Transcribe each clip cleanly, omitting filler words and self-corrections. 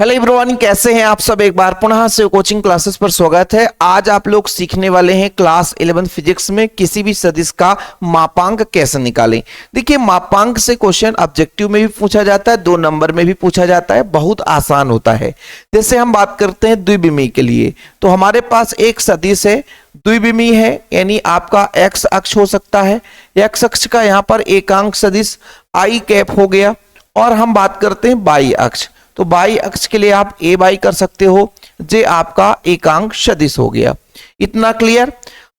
Hello everyone, कैसे हैं आप सब। एक बार पुनः से कोचिंग क्लासेस पर स्वागत है। आज आप लोग सीखने वाले हैं क्लास 11 फिजिक्स में किसी भी सदिश का मापांक कैसे निकालें। देखिए, मापांक से क्वेश्चन ऑब्जेक्टिव में भी पूछा जाता है, 2 नंबर में भी पूछा जाता है, बहुत आसान होता है। जैसे हम बात करते हैं द्विविमीय के लिए, तो हमारे पास एक सदिश है, द्विविमीय है, यानी आपका एक्स अक्ष हो सकता है। एक्स अक्ष का यहाँ पर एकांक सदिश आई कैप हो गया। और हम बात करते हैं बाई अक्ष, तो बाई अक्ष के लिए आप ए बाई कर सकते हो, जे आपका एकांक सदिश हो गया। इतना क्लियर।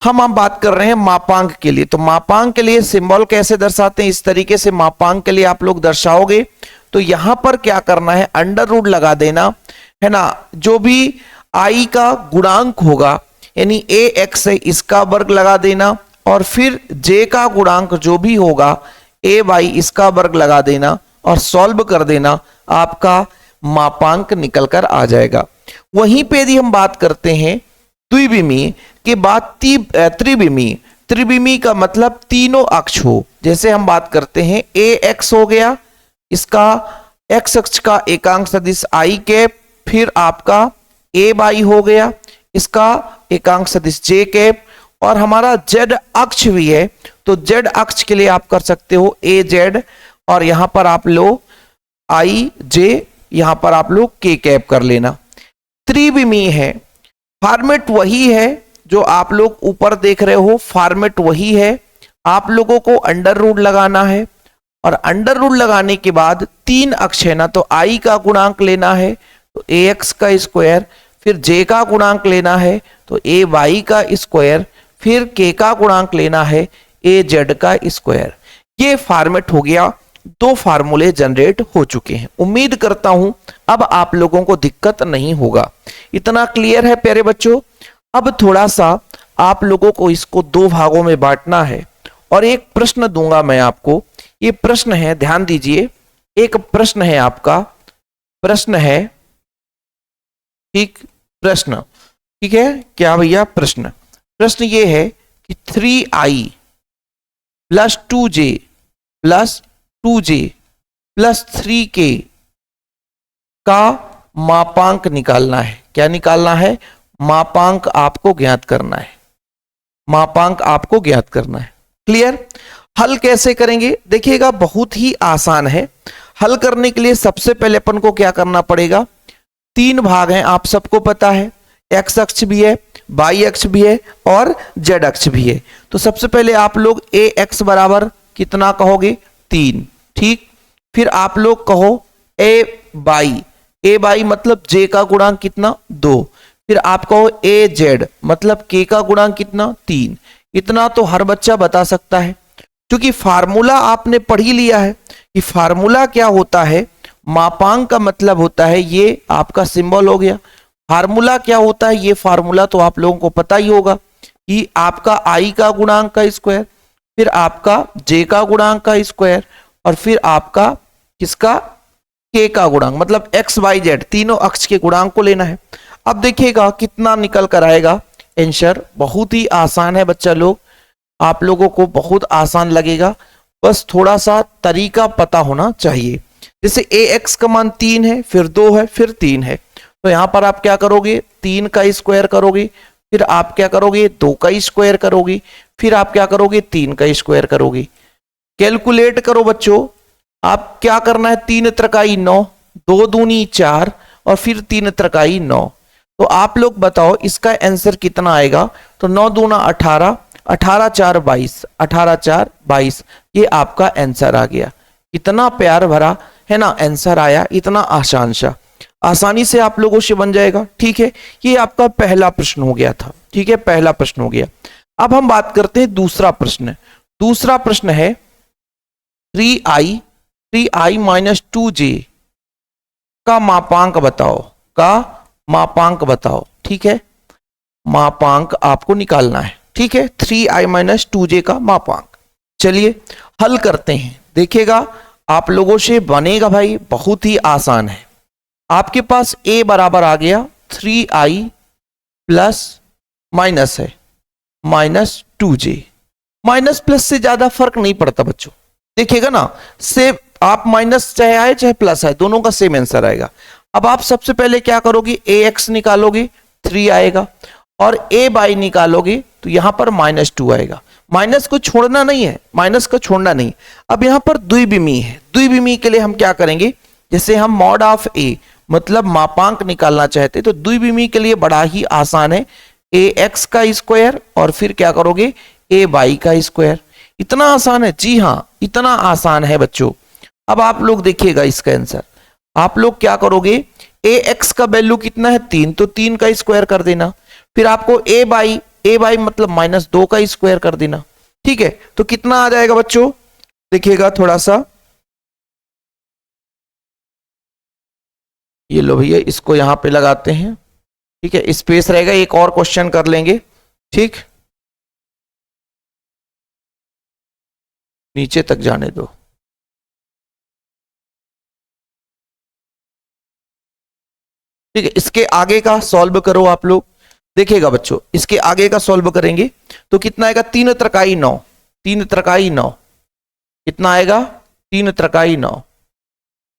हम बात कर रहे हैं मापांक के लिए, तो मापांक के लिए सिंबल कैसे दर्शाते हैं, इस तरीके से मापांक के लिए आप लोग दर्शाओगे। तो यहां पर क्या करना है, अंडर रूट लगा देना है ना। जो भी आई का गुणांक होगा, यानी ए एक्स है, इसका वर्ग लगा देना, और फिर जे का गुणांक जो भी होगा ए वाई, इसका वर्ग लगा देना और सॉल्व कर देना, आपका मापांक निकल कर आ जाएगा। वहीं पे यदि हम बात करते हैं द्विविमीय के बाद त्रिविमीय, त्रिविमीय का मतलब तीनों अक्ष हो। जैसे हम बात करते हैं ए एक्स हो गया, इसका एक्स अक्ष का एकांक सदिश आई कैप, फिर आपका ए बाई हो गया, इसका एकांक सदिश जे कैप, और हमारा जेड अक्ष भी है, तो जेड अक्ष के लिए आप कर सकते हो ए जेड, और यहां पर आप लो आई जे, यहां पर आप लोग के कैप कर लेना। त्रिविमीय है, फॉर्मेट वही है जो आप लोग ऊपर देख रहे हो, फॉर्मेट वही है। आप लोगों को अंडर रूट लगाना है, और अंडर रूट लगाने के बाद 3 अक्ष है ना, तो आई का गुणांक लेना है तो ए एक्स का स्क्वायर, फिर जे का गुणांक लेना है तो ए वाई का स्क्वायर, फिर के का गुणांक लेना है ए जेड का स्क्वायर। ये फॉर्मेट हो गया। 2 फार्मूले जनरेट हो चुके हैं। उम्मीद करता हूं अब आप लोगों को दिक्कत नहीं होगा। इतना क्लियर है प्यारे बच्चों। अब थोड़ा सा आप लोगों को इसको 2 भागों में बांटना है, और एक प्रश्न दूंगा मैं आपको। ये प्रश्न है, ध्यान दीजिए, एक प्रश्न है आपका, प्रश्न है, ठीक, प्रश्न, ठीक है क्या भैया, प्रश्न ये है कि 3i + 2j + 2j + 3k का मापांक निकालना है। क्या निकालना है? मापांक आपको ज्ञात करना है, मापांक आपको ज्ञात करना है। क्लियर। हल कैसे करेंगे देखिएगा, बहुत ही आसान है। हल करने के लिए सबसे पहले अपन को क्या करना पड़ेगा, 3 भाग हैं, आप सबको पता है, एक्स अक्ष भी है, वाई अक्ष भी है, और जेड अक्ष भी है। तो सबसे पहले आप लोग ए एक्स बराबर कितना कहोगे, 3, ठीक। फिर आप लोग कहो ए बाई मतलब जे का गुणांक कितना, 2। फिर आप कहो ए जेड मतलब के का गुणांक कितना, 3। इतना तो हर बच्चा बता सकता है, क्योंकि फार्मूला आपने पढ़ ही लिया है कि फार्मूला क्या होता है। मापांक का मतलब होता है, ये आपका सिंबल हो गया। फार्मूला क्या होता है, ये फार्मूला तो आप लोगों को पता ही होगा कि आपका आई का गुणांक का स्क्वायर, फिर आपका जे का गुणांक का स्क्वायर, और फिर आपका किसका, के का गुणांक, मतलब एक्स वाई जेड तीनों अक्ष के गुणांक को लेना है। अब देखिएगा कितना निकल कर आएगा आंसर। बहुत ही आसान है बच्चा लोग, आप लोगों को बहुत आसान लगेगा, बस थोड़ा सा तरीका पता होना चाहिए। जैसे ए एक्स का मान 3 है, फिर 2 है, फिर 3 है, तो यहां पर आप क्या करोगे, 3 का स्क्वायर करोगे, फिर आप क्या करोगे, 2 का स्क्वायर करोगे, फिर आप क्या करोगे, 3 का स्क्वायर करोगे। कैलकुलेट करो बच्चों, आप क्या करना है, 3 त्रिकाई 9, 2 दूनी 4, और फिर 3 त्रिकाई 9। तो आप लोग बताओ इसका आंसर कितना आएगा। तो 9 दूना 18, 18 4 22, 18 4 22, ये आपका आंसर आ गया। इतना प्यार भरा है ना आंसर आया, इतना आसान सा, आसानी से आप लोगों से बन जाएगा। ठीक है, ये आपका पहला प्रश्न हो गया था। ठीक है, पहला प्रश्न हो गया। अब हम बात करते हैं दूसरा प्रश्न। दूसरा प्रश्न है 3i - 2j का मापांक बताओ, का मापांक बताओ। ठीक है, मापांक आपको निकालना है। ठीक है, 3i - 2j का मापांक। चलिए हल करते हैं। देखिएगा आप लोगों से बनेगा भाई, बहुत ही आसान है। आपके पास a बराबर आ गया 3i प्लस माइनस है -2j। माइनस प्लस से ज्यादा फर्क नहीं पड़ता बच्चों, देखिएगा ना, से आप माइनस चाहे आए चाहे प्लस आए, दोनों का सेम आंसर आएगा। अब आप सबसे पहले क्या करोगे, ax निकालोगे 3 आएगा, और a बाई निकालोगे तो यहां पर -2 आएगा। माइनस को छोड़ना नहीं है, माइनस को छोड़ना नहीं। अब यहां पर द्विविमीय है, द्विविमीय के लिए हम क्या करेंगे, जैसे हम मॉड ऑफ a मतलब मापांक निकालना चाहते तो द्विविमीय के लिए बड़ा ही आसान है, ax का स्क्वायर और फिर क्या करोगे a बाई का स्क्वायर। इतना आसान है, जी हां इतना आसान है बच्चों। अब आप लोग देखिएगा इसका आंसर, आप लोग क्या करोगे, ax का वैल्यू कितना है 3, तो 3 का स्क्वायर कर देना, फिर आपको a बाई मतलब -2 का स्क्वायर कर देना। ठीक है, तो कितना आ जाएगा बच्चों, देखिएगा थोड़ा सा, ये लो भैया इसको यहां पे लगाते हैं। ठीक है, स्पेस रहेगा, एक और क्वेश्चन कर लेंगे। ठीक, नीचे तक जाने दो। ठीक है, इसके आगे का सॉल्व करो आप लोग। देखिएगा बच्चों, इसके आगे का सॉल्व करेंगे तो कितना आएगा, 3 त्रिकाई 9, 3 त्रिकाई 9 कितना आएगा, 3 त्रिकाई 9,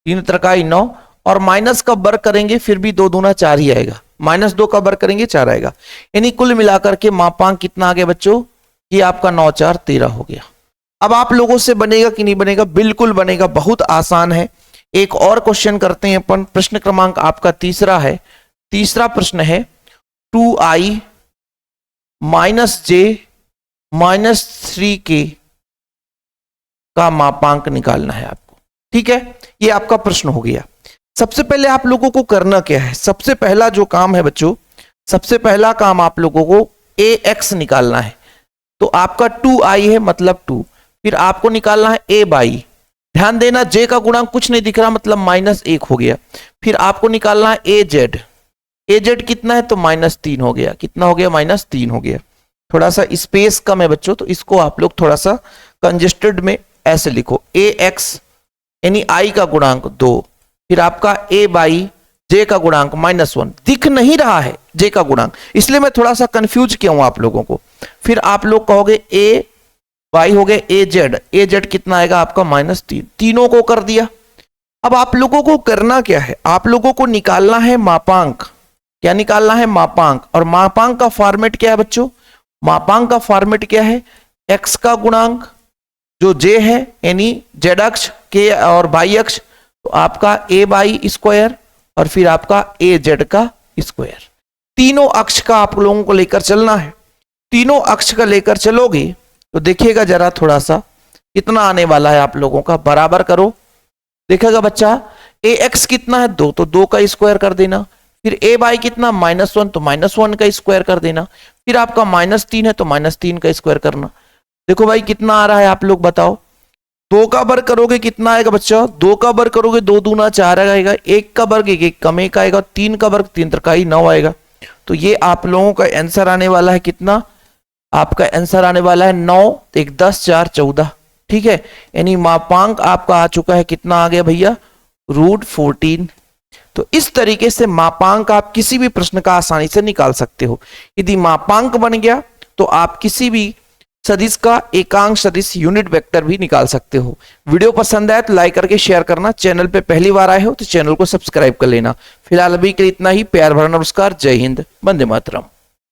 3 त्रिकाई 9, और माइनस का वर्ग करेंगे फिर भी 2 दूना 4 ही आएगा, -2 का वर्ग करेंगे 4 आएगा। यानी कुल मिलाकर के मापांक कितना आ गया बच्चों, ये आपका 9 4 13 हो गया। अब आप लोगों से बनेगा कि नहीं बनेगा, बिल्कुल बनेगा, बहुत आसान है। एक और क्वेश्चन करते हैं अपन, प्रश्न क्रमांक आपका तीसरा है। तीसरा प्रश्न है 2i -j -3k का मापांक निकालना है आपको। ठीक है, ये आपका प्रश्न हो गया। सबसे पहले आप लोगों को करना क्या है, सबसे पहला जो काम है बच्चों, सबसे पहला काम आप लोगों को ax निकालना है। तो आपका 2i है मतलब 2, फिर आपको निकालना है a बाई, ध्यान देना j का गुणांक कुछ नहीं दिख रहा मतलब -1 हो गया। फिर आपको निकालना है az, az कितना है तो -3 हो गया, कितना हो गया -3 हो गया। थोड़ा सा स्पेस कम है बच्चों, तो इसको आप लोग थोड़ा सा कंजेस्टेड में ऐसे लिखो, ax यानी i का गुणांक 2, फिर आपका a बाई j का गुणांक -1, दिख नहीं रहा है j का गुणांक, इसलिए मैं थोड़ा सा कंफ्यूज किया हूं आप लोगों को। फिर आप लोग कहोगे a बाई हो गए az कितना आएगा आपका -3, तीनों को कर दिया। अब आप लोगों को करना क्या है, आप लोगों को निकालना है मापांक। क्या निकालना है, मापांक। और मापांक का फॉर्मेट क्या है बच्चों, मापांक का फॉर्मेट क्या है, x का गुणांक जो j है यानी z अक्ष के और y अक्ष, तो आपका a बाई स्क्वायर और फिर आपका az का स्क्वायर। तीनों अक्ष का आप लोगों को लेकर चलना है। तीनों अक्ष का लेकर चलोगे तो देखिएगा जरा थोड़ा सा कितना आने वाला है आप लोगों का, बराबर करो। देखेगा बच्चा ax कितना है 2, तो 2 का स्क्वायर कर देना, फिर a बाई कितना -1, तो -1 का स्क्वायर कर देना, फिर आपका -3 है तो -3 का स्क्वायर करना। देखो भाई कितना आ रहा है आप लोग बताओ, 2 का वर्ग करोगे कितना आएगा बच्चा, 2 का वर्ग करोगे 2 दूना 4 आएगा, 1 का वर्ग 1 कम 1 आएगा, 3 का वर्ग 3 त्रिकाई 9 आएगा। तो ये आप लोगों का आंसर आने वाला है कितना, आपका आंसर आने वाला है 9 1 10 4 14। ठीक है, यानी मापांक आपका आ चुका है कितना आ गया भैया, √14। तो इस तरीके से मापांक आप किसी भी प्रश्न का आसानी से निकाल सकते हो। यदि मापांक बन गया तो आप किसी भी सदिश का एकांक सदिश यूनिट वेक्टर भी निकाल सकते हो। वीडियो पसंद आए तो लाइक करके शेयर करना, चैनल पे पहली बार आए हो तो चैनल को सब्सक्राइब कर लेना। फिलहाल अभी के लिए इतना ही, प्यार भरा नमस्कार, जय हिंद, वंदे मातरम।